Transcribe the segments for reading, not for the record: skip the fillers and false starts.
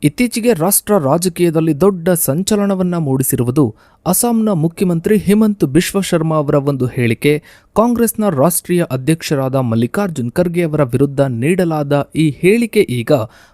ಇತ್ತೀಚೆಗೆ ರಾಷ್ಟ್ರ ರಾಜಕೀಯದಲ್ಲಿ ದೊಡ್ಡ ಸಂಚಲನವನ್ನ ಮೂಡಿಸಿರುವುದು ಅಸ್ಸಾಂನ ಮುಖ್ಯಮಂತ್ರಿ ಹಿಮಂತ್ ಬಿಶ್ವ ಶರ್ಮಾ ಅವರ ಒಂದು ಹೇಳಿಕೆ. ಕಾಂಗ್ರೆಸ್ನ ರಾಷ್ಟ್ರೀಯ ಅಧ್ಯಕ್ಷರಾದ ಮಲ್ಲಿಕಾರ್ಜುನ್ ಖರ್ಗೆ ಅವರ ವಿರುದ್ಧ ನೀಡಲಾದ ಈ ಹೇಳಿಕೆ ಈಗ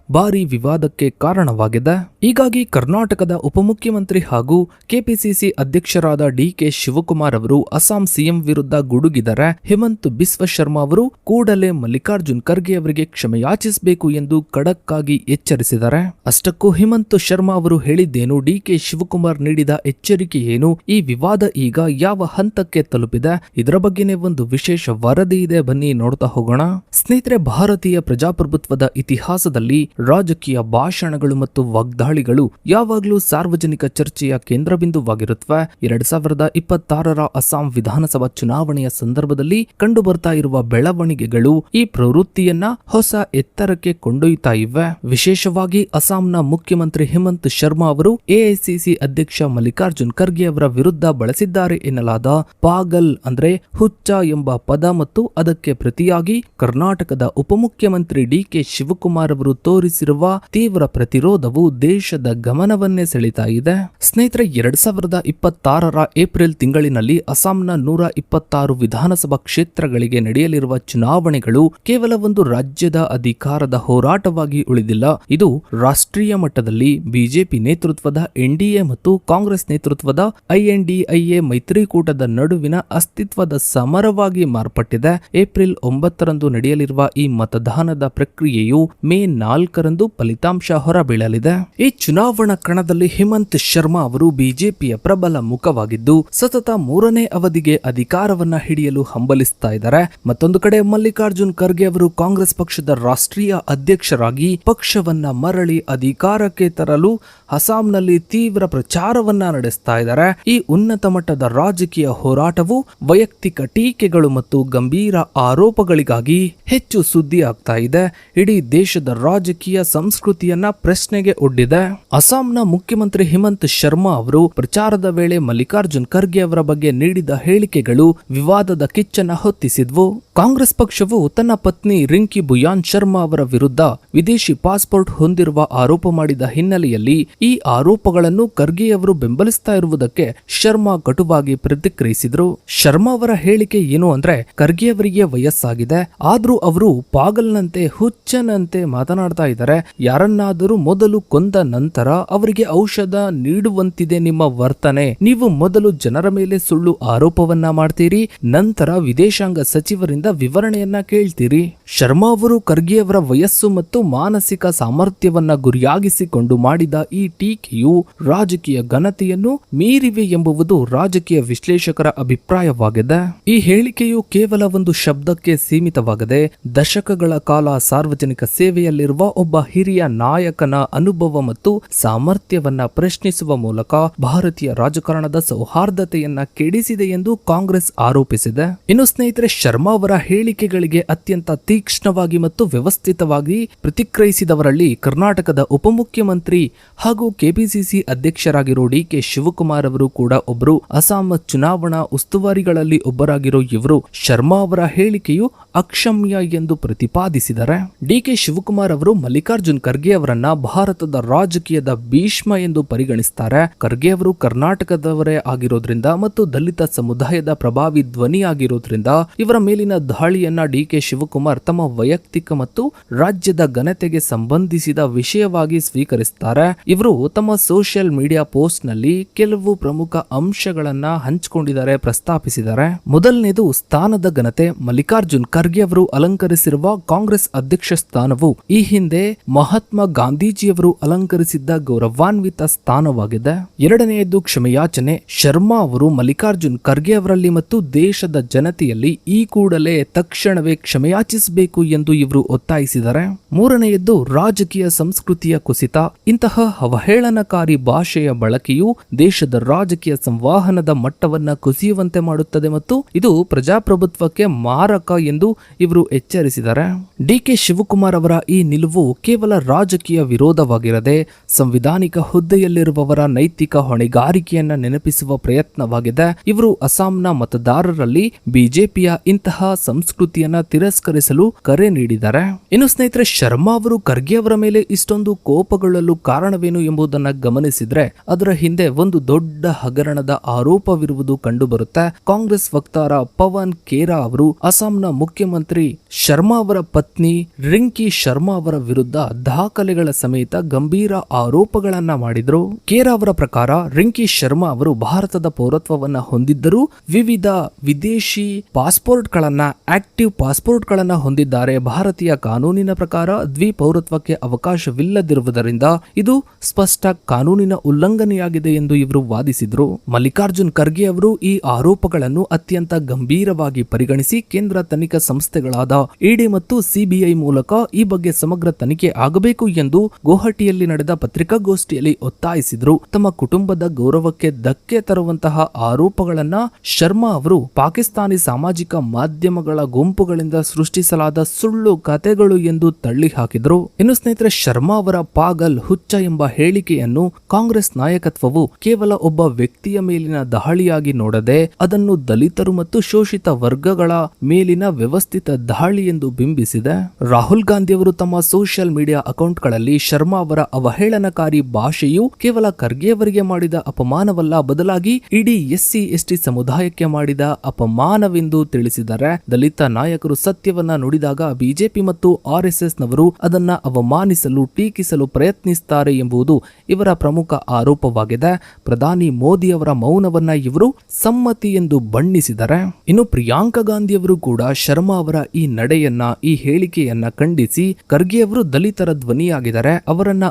ಭಾರಿ ವಿವಾದಕ್ಕೆ ಕಾರಣವಾಗಿದೆ. ಹೀಗಾಗಿ ಕರ್ನಾಟಕದ ಉಪಮುಖ್ಯಮಂತ್ರಿ ಹಾಗೂ ಕೆಪಿಸಿಸಿ ಅಧ್ಯಕ್ಷರಾದ ಡಿಕೆ ಶಿವಕುಮಾರ್ ಅವರು ಅಸ್ಸಾಂ ಸಿಎಂ ವಿರುದ್ಧ ಗುಡುಗಿದರೆ ಹಿಮಂತ್ ಬಿಸ್ವ ಶರ್ಮಾ ಅವರು ಕೂಡಲೇ ಮಲ್ಲಿಕಾರ್ಜುನ್ ಖರ್ಗೆ ಅವರಿಗೆ ಕ್ಷಮೆಯಾಚಿಸಬೇಕು ಎಂದು ಖಡಕ್ ಆಗಿ ಎಚ್ಚರಿಸಿದ್ದಾರೆ. ಅಷ್ಟಕ್ಕೂ ಹಿಮಂತ್ ಶರ್ಮಾ ಅವರು ಹೇಳಿದ್ದೇನು, ಡಿಕೆ ಶಿವಕುಮಾರ್ ನೀಡಿದ ಎಚ್ಚರಿಕೆ ಏನು, ಈ ವಿವಾದ ಈಗ ಯಾವ ಹಂತಕ್ಕೆ ತಲುಪಿದೆ, ಇದರ ಬಗ್ಗೆನೇ ಒಂದು ವಿಶೇಷ ವರದಿ ಇದೆ, ಬನ್ನಿ ನೋಡ್ತಾ ಹೋಗೋಣ. ಸ್ನೇಹಿತರೆ, ಭಾರತೀಯ ಪ್ರಜಾಪ್ರಭುತ್ವದ ಇತಿಹಾಸದಲ್ಲಿ ರಾಜಕೀಯ ಭಾಷಣಗಳು ಮತ್ತು ವಾಗ್ದಾಳಿಗಳು ಯಾವಾಗಲೂ ಸಾರ್ವಜನಿಕ ಚರ್ಚೆಯ ಕೇಂದ್ರಬಿಂದುವಾಗಿರುತ್ತವೆ. 2026ರ ಅಸ್ಸಾಂ ವಿಧಾನಸಭಾ ಚುನಾವಣೆಯ ಸಂದರ್ಭದಲ್ಲಿ ಕಂಡು ಬರ್ತಾ ಇರುವ ಬೆಳವಣಿಗೆಗಳು ಈ ಪ್ರವೃತ್ತಿಯನ್ನ ಹೊಸ ಎತ್ತರಕ್ಕೆ ಕೊಂಡೊಯ್ತಾ ಇವೆ. ವಿಶೇಷವಾಗಿ ಅಸ್ಸಾಂನ ಮುಖ್ಯಮಂತ್ರಿ ಹಿಮಂತ್ ಶರ್ಮಾ ಅವರು ಎಐಸಿಸಿ ಅಧ್ಯಕ್ಷ ಮಲ್ಲಿಕಾರ್ಜುನ್ ಖರ್ಗೆ ಅವರ ವಿರುದ್ಧ ಬಳಸಿದ್ದಾರೆ ಎನ್ನಲಾದ ಪಾಗಲ್ ಅಂದ್ರೆ ಹುಚ್ಚ ಎಂಬ ಪದ ಮತ್ತು ಅದಕ್ಕೆ ಪ್ರತಿಯಾಗಿ ಕರ್ನಾಟಕದ ಉಪಮುಖ್ಯಮಂತ್ರಿ ಡಿಕೆ ಶಿವಕುಮಾರ್ ಅವರು ತೋರಿಸಿರುವ ತೀವ್ರ ಪ್ರತಿರೋಧವು ದೇಶದ ಗಮನವನ್ನೇ ಸೆಳೀತಾ ಇದೆ. ಸ್ನೇಹಿತರೆ, 2026ರ ಏಪ್ರಿಲ್ ತಿಂಗಳಿನಲ್ಲಿ ಅಸ್ಸಾಂನ 126 ವಿಧಾನಸಭಾ ಕ್ಷೇತ್ರಗಳಿಗೆ ನಡೆಯಲಿರುವ ಚುನಾವಣೆಗಳು ಕೇವಲ ಒಂದು ರಾಜ್ಯದ ಅಧಿಕಾರದ ಹೋರಾಟವಾಗಿ ಉಳಿದಿಲ್ಲ. ಇದು ರಾಷ್ಟ್ರೀಯ ಮಟ್ಟದಲ್ಲಿ ಬಿಜೆಪಿ ನೇತೃತ್ವದ ಎನ್ಡಿಎ ಮತ್ತು ಕಾಂಗ್ರೆಸ್ ನೇತೃತ್ವದ ಐಎನ್ಡಿಐಎ ಮೈತ್ರಿಕೂಟದ ನಡುವಿನ ಅಸ್ತಿತ್ವದ ಸಮರವಾಗಿ ಮಾರ್ಪಟ್ಟಿದೆ. ಏಪ್ರಿಲ್ 9ರಂದು ನಡೆಯಲಿರುವ ಈ ಮತದಾನದ ಪ್ರಕ್ರಿಯೆಯು ಮೇ 4ರಂದು ಫಲಿತಾಂಶ ಹೊರಬೀಳಲಿದೆ. ಈ ಚುನಾವಣಾ ಕಣದಲ್ಲಿ ಹಿಮಂತ್ ಶರ್ಮಾ ಅವರು ಬಿಜೆಪಿಯ ಪ್ರಬಲ ಮುಖವಾಗಿದ್ದು ಸತತ 3ನೇ ಅವಧಿಗೆ ಅಧಿಕಾರವನ್ನ ಹಿಡಿಯಲು ಹಂಬಲಿಸ್ತಾ ಇದ್ದಾರೆ. ಮತ್ತೊಂದು ಕಡೆ ಮಲ್ಲಿಕಾರ್ಜುನ್ ಖರ್ಗೆ ಅವರು ಕಾಂಗ್ರೆಸ್ ಪಕ್ಷದ ರಾಷ್ಟ್ರೀಯ ಅಧ್ಯಕ್ಷರಾಗಿ ಪಕ್ಷವನ್ನ ಮರಳಿ ಅಧಿಕಾರಕ್ಕೆ ತರಲು ಅಸ್ಸಾಂನಲ್ಲಿ ತೀವ್ರ ಪ್ರಚಾರವನ್ನ ನಡೆಸ್ತಾ ಇದ್ದಾರೆ. ಈ ಉನ್ನತ ಮಟ್ಟದ ರಾಜಕೀಯ ಹೋರಾಟವು ವೈಯಕ್ತಿಕ ಟೀಕೆಗಳು ಮತ್ತು ಗಂಭೀರ ಆರೋಪಗಳಿಗಾಗಿ ಹೆಚ್ಚು ಸುದ್ದಿ ಆಗ್ತಾ ಇದೆ. ಇಡೀ ದೇಶದ ರಾಜಕೀಯ ಸಂಸ್ಕೃತಿಯನ್ನ ಪ್ರಶ್ನೆಗೆ ಒಡ್ಡಿದೆ. ಅಸ್ಸಾಂನ ಮುಖ್ಯಮಂತ್ರಿ ಹಿಮಂತ್ ಶರ್ಮಾ ಅವರು ಪ್ರಚಾರದ ವೇಳೆ ಮಲ್ಲಿಕಾರ್ಜುನ್ ಖರ್ಗೆ ಅವರ ಬಗ್ಗೆ ನೀಡಿದ ಹೇಳಿಕೆಗಳು ವಿವಾದದ ಕಿಚ್ಚನ್ನ ಹೊತ್ತಿಸಿದ್ವು. ಕಾಂಗ್ರೆಸ್ ಪಕ್ಷವು ತನ್ನ ಪತ್ನಿ ರಿಂಕಿ ಬುಯಾನ್ ಶರ್ಮಾ ಅವರ ವಿರುದ್ಧ ವಿದೇಶಿ ಪಾಸ್ಪೋರ್ಟ್ ಹೊಂದಿರುವ ಆರೋಪ ಮಾಡಿದ ಹಿನ್ನೆಲೆಯಲ್ಲಿ ಈ ಆರೋಪಗಳನ್ನು ಖರ್ಗೆ ಅವರು ಬೆಂಬಲಿಸ್ತಾ ಇರುವುದಕ್ಕೆ ಶರ್ಮಾ ಕಟುವಾಗಿ ಪ್ರತಿಕ್ರಿಯಿಸಿದ್ರು. ಶರ್ಮಾ ಅವರ ಹೇಳಿಕೆ ಏನು ಅಂದ್ರೆ, ಖರ್ಗೆ ಅವರಿಗೆ ವಯಸ್ಸಾಗಿದೆ, ಆದ್ರೂ ಅವರು ಪಾಗಲ್ನಂತೆ ಹುಚ್ಚನಂತೆ ಮಾತನಾಡ್ತಾ ಇದ್ದಾರೆ. ಯಾರನ್ನಾದರೂ ಮೊದಲು ಕೊಂದ ನಂತರ ಅವರಿಗೆ ಔಷಧ ನೀಡುವಂತಿದೆ ನಿಮ್ಮ ವರ್ತನೆ. ನೀವು ಮೊದಲು ಜನರ ಮೇಲೆ ಸುಳ್ಳು ಆರೋಪವನ್ನ ಮಾಡ್ತೀರಿ, ನಂತರ ವಿದೇಶಾಂಗ ಸಚಿವರಿಂದ ವಿವರಣೆಯನ್ನ ಕೇಳ್ತೀರಿ. ಶರ್ಮಾ ಅವರು ಖರ್ಗೆ ಅವರ ವಯಸ್ಸು ಮತ್ತು ಮಾನಸಿಕ ಸಾಮರ್ಥ್ಯವನ್ನ ಗುರಿಯಾಗಿಸಿಕೊಂಡು ಮಾಡಿದ ಈ ಟೀಕೆಯು ರಾಜಕೀಯ ಘನತೆಯನ್ನು ಮೀರಿವೆ ಎಂಬುದು ರಾಜಕೀಯ ವಿಶ್ಲೇಷಕರ ಅಭಿಪ್ರಾಯವಾಗಿದೆ. ಈ ಹೇಳಿಕೆಯು ಕೇವಲ ಒಂದು ಶಬ್ದಕ್ಕೆ ಸೀಮಿತವಾಗದೆ ದಶಕಗಳ ಕಾಲ ಸಾರ್ವಜನಿಕ ಸೇವೆಯಲ್ಲಿರುವ ಒಬ್ಬ ಹಿರಿಯ ನಾಯಕನ ಅನುಭವ ಮತ್ತು ಸಾಮರ್ಥ್ಯವನ್ನ ಪ್ರಶ್ನಿಸುವ ಮೂಲಕ ಭಾರತೀಯ ರಾಜಕಾರಣದ ಸೌಹಾರ್ದತೆಯನ್ನ ಕೆಡಿಸಿದೆ ಎಂದು ಕಾಂಗ್ರೆಸ್ ಆರೋಪಿಸಿದೆ. ಇನ್ನು ಸ್ನೇಹಿತರೆ, ಶರ್ಮಾ ಅವರ ಹೇಳಿಕೆಗಳಿಗೆ ಅತ್ಯಂತ ತೀಕ್ಷ್ಣವಾಗಿ ಮತ್ತು ವ್ಯವಸ್ಥಿತವಾಗಿ ಪ್ರತಿಕ್ರಿಯಿಸಿದವರಲ್ಲಿ ಕರ್ನಾಟಕದ ಉಪಮುಖ್ಯಮಂತ್ರಿ ಹಾಗೂ ಕೆಪಿಸಿಸಿ ಅಧ್ಯಕ್ಷರಾಗಿರೋ ಡಿಕೆ ಶಿವಕುಮಾರ್ ಅವರು ಕೂಡ ಒಬ್ಬರು. ಅಸ್ಸಾಂ ಚುನಾವಣಾ ಉಸ್ತುವಾರಿಗಳಲ್ಲಿ ಒಬ್ಬರಾಗಿರೋ ಇವರು ಶರ್ಮಾ ಅವರ ಹೇಳಿಕೆಯು ಅಕ್ಷಮ್ಯ ಎಂದು ಪ್ರತಿಪಾದಿಸಿದ್ದಾರೆ. ಡಿಕೆ ಶಿವಕುಮಾರ್ ಅವರು ಮಲ್ಲಿಕಾರ್ಜುನ್ ಖರ್ಗೆ ಅವರನ್ನ ಭಾರತದ ರಾಜಕೀಯದ ಭೀಷ್ಮ ಎಂದು ಪರಿಗಣಿಸುತ್ತಾರೆ. ಖರ್ಗೆ ಅವರು ಕರ್ನಾಟಕದವರೇ ಆಗಿರೋದ್ರಿಂದ ಮತ್ತು ದಲಿತ ಸಮುದಾಯದ ಪ್ರಭಾವಿ ಧ್ವನಿಯಾಗಿರೋದ್ರಿಂದ ಇವರ ಮೇಲಿನ ದಾಳಿಯನ್ನ ಡಿಕೆ ಶಿವಕುಮಾರ್ ತಮ್ಮ ವೈಯಕ್ತಿಕ ಮತ್ತು ರಾಜ್ಯದ ಘನತೆಗೆ ಸಂಬಂಧಿಸಿದ ವಿಷಯವಾಗಿ ಸ್ವೀಕರಿಸುತ್ತಾರೆ. ಇವರು ತಮ್ಮ ಸೋಷಿಯಲ್ ಮೀಡಿಯಾ ಪೋಸ್ಟ್ ನಲ್ಲಿ ಕೆಲವು ಪ್ರಮುಖ ಅಂಶಗಳನ್ನ ಹಂಚಿಕೊಂಡಿದ್ದಾರೆ, ಪ್ರಸ್ತಾಪಿಸಿದ್ದಾರೆ. ಮೊದಲನೇದು ಸ್ಥಾನದ ಘನತೆ. ಮಲ್ಲಿಕಾರ್ಜುನ್ ಖರ್ಗೆ ಅವರು ಅಲಂಕರಿಸಿರುವ ಕಾಂಗ್ರೆಸ್ ಅಧ್ಯಕ್ಷ ಸ್ಥಾನವು ಈ ಹಿಂದೆ ಮಹಾತ್ಮ ಗಾಂಧೀಜಿಯವರು ಅಲಂಕರಿಸಿದ್ದ ಗೌರವಾನ್ವಿತ ಸ್ಥಾನವಾಗಿದೆ. ಎರಡನೆಯದು ಕ್ಷಮೆಯಾಚನೆ. ಶರ್ಮಾ ಅವರು ಮಲ್ಲಿಕಾರ್ಜುನ್ ಖರ್ಗೆ ಅವರಲ್ಲಿ ಮತ್ತು ದೇಶದ ಜನತೆಯಲ್ಲಿ ಈ ಕೂಡಲೇ ತಕ್ಷಣವೇ ಕ್ಷಮೆಯಾಚಿಸಬೇಕು ಎಂದು ಇವರು ಒತ್ತಾಯಿಸಿದ್ದಾರೆ. ಮೂರನೆಯದ್ದು ರಾಜಕೀಯ ಸಂಸ್ಕೃತಿಯ ಕುಸಿತ. ಇಂತಹ ಅವಹೇಳನಕಾರಿ ಭಾಷೆಯ ಬಳಕೆಯು ದೇಶದ ದೇಶದ ರಾಜಕೀಯ ಸಂವಹನದ ಮಟ್ಟವನ್ನ ಕುಸಿಯುವಂತೆ ಮಾಡುತ್ತದೆ ಮತ್ತು ಇದು ಪ್ರಜಾಪ್ರಭುತ್ವಕ್ಕೆ ಮಾರಕ ಎಂದು ಇವರು ಎಚ್ಚರಿಸಿದ್ದಾರೆ. ಡಿಕೆ ಶಿವಕುಮಾರ್ ಅವರ ಈ ನಿಲುವು ಕೇವಲ ರಾಜಕೀಯ ವಿರೋಧವಾಗಿರದೆ ಸಂವಿಧಾನಿಕ ಹುದ್ದೆಯಲ್ಲಿರುವವರ ನೈತಿಕ ಹೊಣೆಗಾರಿಕೆಯನ್ನ ನೆನಪಿಸುವ ಪ್ರಯತ್ನವಾಗಿದೆ. ಇವರು ಅಸ್ಸಾಂನ ಮತದಾರರಲ್ಲಿ ಬಿಜೆಪಿಯ ಇಂತಹ ಸಂಸ್ಕೃತಿಯನ್ನ ತಿರಸ್ಕರಿಸಲು ಕರೆ ನೀಡಿದ್ದಾರೆ. ಇನ್ನು ಸ್ನೇಹಿತರೆ, ಶರ್ಮಾ ಅವರು ಖರ್ಗೆ ಅವರ ಮೇಲೆ ಇಷ್ಟೊಂದು ಕೋಪಗೊಳ್ಳಲು ಕಾರಣವೇನು ಎಂಬುದನ್ನು ಗಮನಿಸಿದ್ರೆ ಅದರ ಹಿಂದೆ ಒಂದು ದೊಡ್ಡ ಹಗರಣದ ಆರೋಪವಿರುವುದು ಕಂಡುಬರುತ್ತೆ. ಕಾಂಗ್ರೆಸ್ ವಕ್ತಾರ ಪವನ್ ಖೇರಾ ಅವರು ಅಸ್ಸಾಂನ ಮುಖ್ಯಮಂತ್ರಿ ಶರ್ಮಾ ಅವರ ಪತ್ನಿ ರಿಂಕಿ ಶರ್ಮಾ ಅವರ ವಿರುದ್ಧ ದಾಖಲೆಗಳ ಸಮೇತ ಗಂಭೀರ ಆರೋಪಗಳನ್ನ ಮಾಡಿದ್ರು. ಖೇರಾ ಅವರ ಪ್ರಕಾರ ರಿಂಕಿ ಶರ್ಮಾ ಅವರು ಭಾರತದ ಪೌರತ್ವವನ್ನ ಹೊಂದಿದ್ದರೂ ವಿವಿಧ ವಿದೇಶಿ ಪಾಸ್ಪೋರ್ಟ್ಗಳನ್ನ ಆಕ್ಟಿವ್ ಪಾಸ್ಪೋರ್ಟ್ಗಳನ್ನ ಹೊಂದಿದ್ದಾರೆ. ಭಾರತೀಯ ಕಾನೂನಿನ ಪ್ರಕಾರ ದ್ವಿಪೌರತ್ವಕ್ಕೆ ಅವಕಾಶವಿಲ್ಲದಿರುವುದರಿಂದ ಇದು ಸ್ಪಷ್ಟ ಕಾನೂನಿನ ಉಲ್ಲಂಘನೆಯಾಗಿದೆ ಎಂದು ಇವರು ವಾದಿಸಿದ್ರು. ಮಲ್ಲಿಕಾರ್ಜುನ್ ಖರ್ಗೆ ಅವರು ಈ ಆರೋಪಗಳನ್ನು ಅತ್ಯಂತ ಗಂಭೀರವಾಗಿ ಪರಿಗಣಿಸಿ ಕೇಂದ್ರ ತನಿಖಾ ಸಂಸ್ಥೆಗಳಾದ ಇಡಿ ಮತ್ತು ಸಿಬಿಐ ಮೂಲಕ ಈ ಬಗ್ಗೆ ಸಮಗ್ರ ತನಿಖೆ ಆಗಬೇಕು ಎಂದು ಗುವಾಹಟಿಯಲ್ಲಿ ನಡೆದ ಪತ್ರಿಕಾಗೋಷ್ಠಿಯಲ್ಲಿ ಒತ್ತಾಯಿಸಿದ್ರು. ತಮ್ಮ ಕುಟುಂಬದ ಗೌರವಕ್ಕೆ ಧಕ್ಕೆ ತರುವಂತಹ ಆರೋಪಗಳನ್ನ ಶರ್ಮಾ ಅವರು ಪಾಕಿಸ್ತಾನಿ ಸಾಮಾಜಿಕ ಮಾಧ್ಯಮಗಳ ಗುಂಪುಗಳಿಂದ ಸೃಷ್ಟಿಸಲಾದ ಸುಳ್ಳು ಕಥೆಗಳು ಎಂದು ತಳ್ಳಿ ಹಾಕಿದ್ರು. ಇನ್ನು ಸ್ನೇಹಿತರೆ, ಶರ್ಮಾ ಅವರ ಪಾಗಲ್ ಹುಚ್ಚ ಎಂಬ ಹೇಳಿಕೆಯನ್ನು ಕಾಂಗ್ರೆಸ್ ನಾಯಕತ್ವವು ಕೇವಲ ಒಬ್ಬ ವ್ಯಕ್ತಿಯ ಮೇಲಿನ ದಾಳಿಯಾಗಿ ನೋಡದೆ ಅದನ್ನು ದಲಿತರು ಮತ್ತು ಶೋಷಿತ ವರ್ಗಗಳ ಮೇಲಿನ ವ್ಯವಸ್ಥಿತ ದಾಳಿ ಎಂದು ಬಿಂಬಿಸಿದೆ. ರಾಹುಲ್ ಗಾಂಧಿ ಅವರು ತಮ್ಮ ಸೋಷಿಯಲ್ ಮೀಡಿಯಾ ಅಕೌಂಟ್ಗಳಲ್ಲಿ ಶರ್ಮಾ ಅವರ ಅವಹೇಳನಕಾರಿ ಭಾಷೆಯು ಕೇವಲ ಖರ್ಗೆ ಅವರಿಗೆ ಮಾಡಿದ ಅಪಮಾನವಲ್ಲ, ಬದಲಾಗಿ ಇಡೀ SC/ST ಸಮುದಾಯಕ್ಕೆ ಮಾಡಿದ ಅಪಮಾನವೆಂದು ತಿಳಿಸಿದ್ದಾರೆ. ದಲಿತ ನಾಯಕರು ಸತ್ಯವನ್ನ ನುಡಿದಾಗ ಬಿಜೆಪಿ ಮತ್ತು RSS ನವರು ಅದನ್ನ ಅವಮಾನಿಸಲು ಟೀಕಿಸಲು ಪ್ರಯತ್ನಿಸುತ್ತಾರೆ ಎಂಬುದು ಇವರ ಪ್ರಮುಖ ಆರೋಪವಾಗಿದೆ. ಪ್ರಧಾನಿ ಮೋದಿ ಅವರ ಮೌನವನ್ನ ಇವರು ಸಮ್ಮತಿ ಎಂದು ಬಣ್ಣಿಸಿದ್ದಾರೆ. ಇನ್ನು ಪ್ರಿಯಾಂಕಾ ಗಾಂಧಿ ಅವರು ಕೂಡ ಶರ್ಮಾ ಅವರ ಈ ನಡೆಯನ್ನ, ಈ ಹೇಳಿಕೆಯನ್ನ ಖಂಡಿಸಿ ಖರ್ಗೆ ಅವರು ದಲಿತರ ಧ್ವನಿಯಾಗಿದ್ದಾರೆ, ಅವರನ್ನ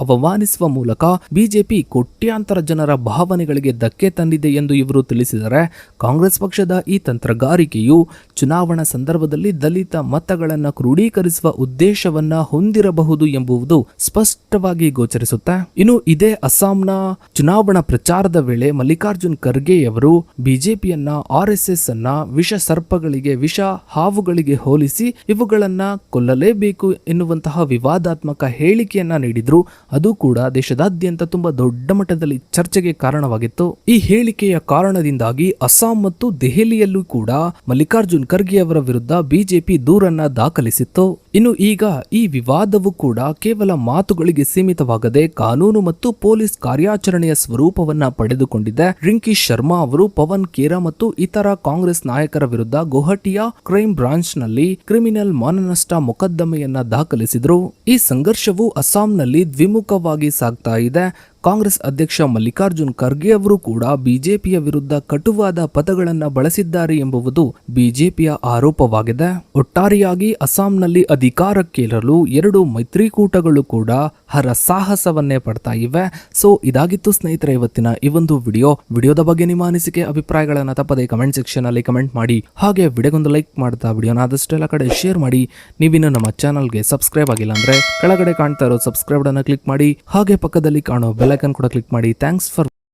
ಅವಮಾನಿಸುವ ಮೂಲಕ ಬಿಜೆಪಿ ಕೋಟ್ಯಾಂತರ ಜನರ ಭಾವನೆಗಳಿಗೆ ಧಕ್ಕೆ ತಂದಿದೆ ಎಂದು ಇವರು ತಿಳಿಸಿದ್ದಾರೆ. ಕಾಂಗ್ರೆಸ್ ಪಕ್ಷದ ಈ ತಂತ್ರಗಾರಿಕೆಯು ಚುನಾವಣಾ ಸಂದರ್ಭದಲ್ಲಿ ದಲಿತ ಮತಗಳನ್ನು ಕ್ರೋಢೀಕರಿಸುವ ಉದ್ದೇಶವನ್ನ ಹೊಂದಿರಬಹುದು ಎಂಬುದು ಸ್ಪಷ್ಟವಾಗಿ ಗೋಚರಿಸುತ್ತೆ. ಇನ್ನು ಇದೇ ಅಸ್ಸಾಂನ ಚುನಾವಣಾ ಪ್ರಚಾರದ ವೇಳೆ ಮಲ್ಲಿಕಾರ್ಜುನ್ ಖರ್ಗೆ ಅವರು ಬಿಜೆಪಿಯನ್ನ RSS ಅನ್ನ ವಿಷ ಸರ್ಪಗಳಿಗೆ, ವಿಷ ಹಾವುಗಳಿಗೆ ಹೋಲಿಸಿ ಇವುಗಳನ್ನ ಕೊಲ್ಲಲೇಬೇಕು ಎನ್ನುವಂತಹ ವಿವಾದಾತ್ಮಕ ಹೇಳಿಕೆಯನ್ನ ನೀಡಿದ್ರು. ಅದು ಕೂಡ ದೇಶದಾದ್ಯಂತ ತುಂಬಾ ದೊಡ್ಡ ಮಟ್ಟದಲ್ಲಿ ಚರ್ಚೆಗೆ ಕಾರಣವಾಗಿತ್ತು. ಈ ಹೇಳಿಕೆಯ ಕಾರಣದಿಂದಾಗಿ ಅಸ್ಸಾಂ ಮತ್ತು ದೆಹಲಿಯಲ್ಲೂ ಕೂಡ ಮಲ್ಲಿಕಾರ್ಜುನ್ ಖರ್ಗೆ ಅವರ ವಿರುದ್ಧ ಬಿಜೆಪಿ ದೂರನ್ನ ದಾಖಲಿಸಿತ್ತು. ಇನ್ನು ಈಗ ಈ ವಿವಾದವು ಕೂಡ ಕೇವಲ ಮಾತುಗಳಿಗೆ ಸೀಮಿತವಾಗದೆ ಕಾನೂನು ಮತ್ತು ಪೊಲೀಸ್ ಕಾರ್ಯಾಚರಣೆಯ ಸ್ವರೂಪವನ್ನ ಪಡೆದುಕೊಂಡಿದೆ. ರಿಂಕಿ ಶರ್ಮಾ ಅವರು ಪವನ್ ಖೇರಾ ಮತ್ತು ಇತರ ಕಾಂಗ್ರೆಸ್ ನಾಯಕರ ವಿರುದ್ಧ ಗುವಾಹಟಿಯ ಕ್ರೈಮ್ ಬ್ರಾಂಚ್ ನಲ್ಲಿ ಕ್ರಿಮಿನಲ್ ಮಾನನಷ್ಟ ಮೊಕದ್ದಮೆಯನ್ನ ದಾಖಲಿಸಿದ್ರು. ಈ ಸಂಘರ್ಷವು ಅಸ್ಸಾಂನಲ್ಲಿ ದ್ವಿಮುಖವಾಗಿ ಸಾಗ್ತಾ ಇದೆ. ಕಾಂಗ್ರೆಸ್ ಅಧ್ಯಕ್ಷ ಮಲ್ಲಿಕಾರ್ಜುನ್ ಖರ್ಗೆ ಅವರು ಕೂಡ ಬಿಜೆಪಿಯ ವಿರುದ್ಧ ಕಟುವಾದ ಪದಗಳನ್ನು ಬಳಸಿದ್ದಾರೆ ಎಂಬುದು ಬಿಜೆಪಿಯ ಆರೋಪವಾಗಿದೆ. ಒಟ್ಟಾರೆಯಾಗಿ ಅಸ್ಸಾಂನಲ್ಲಿ ಅಧಿಕಾರಕ್ಕೇರಲು ಎರಡು ಮೈತ್ರಿಕೂಟಗಳು ಕೂಡ ಹರಸಾಹಸವನ್ನೇ ಪಡ್ತಾ ಇವೆ. ಸೊ ಇದಾಗಿತ್ತು ಸ್ನೇಹಿತರೆ ಇವತ್ತಿನ ಈ ಒಂದು ವಿಡಿಯೋದ ಬಗ್ಗೆ ನಿಮ್ಮ ಅನಿಸಿಕೆ ಅಭಿಪ್ರಾಯಗಳನ್ನು ತಪ್ಪದೆ ಕಮೆಂಟ್ ಸೆಕ್ಷನ್ ಅಲ್ಲಿ ಕಮೆಂಟ್ ಮಾಡಿ. ಹಾಗೆ ವಿಡಿಯೋಗೊಂದು ಲೈಕ್ ಮಾಡ್ತಾ ವಿಡಿಯೋನ ಆದಷ್ಟೆಲ್ಲ ಕಡೆ ಶೇರ್ ಮಾಡಿ. ನೀವಿನ್ನು ನಮ್ಮ ಚಾನಲ್ಗೆ ಸಬ್ಸ್ಕ್ರೈಬ್ ಆಗಿಲ್ಲ ಅಂದ್ರೆ ಕೆಳಗಡೆ ಕಾಣ್ತಾ ಇರೋ ಸಬ್ಸ್ಕ್ರೈಬ್ ಅನ್ನು ಕ್ಲಿಕ್ ಮಾಡಿ. ಹಾಗೆ ಪಕ್ಕದಲ್ಲಿ ಕಾಣೋ ಬೆಲ್ ಐಕಾನ್ ಕೂಡ ಕ್ಲಿಕ್ ಮಾಡಿ. Thanks for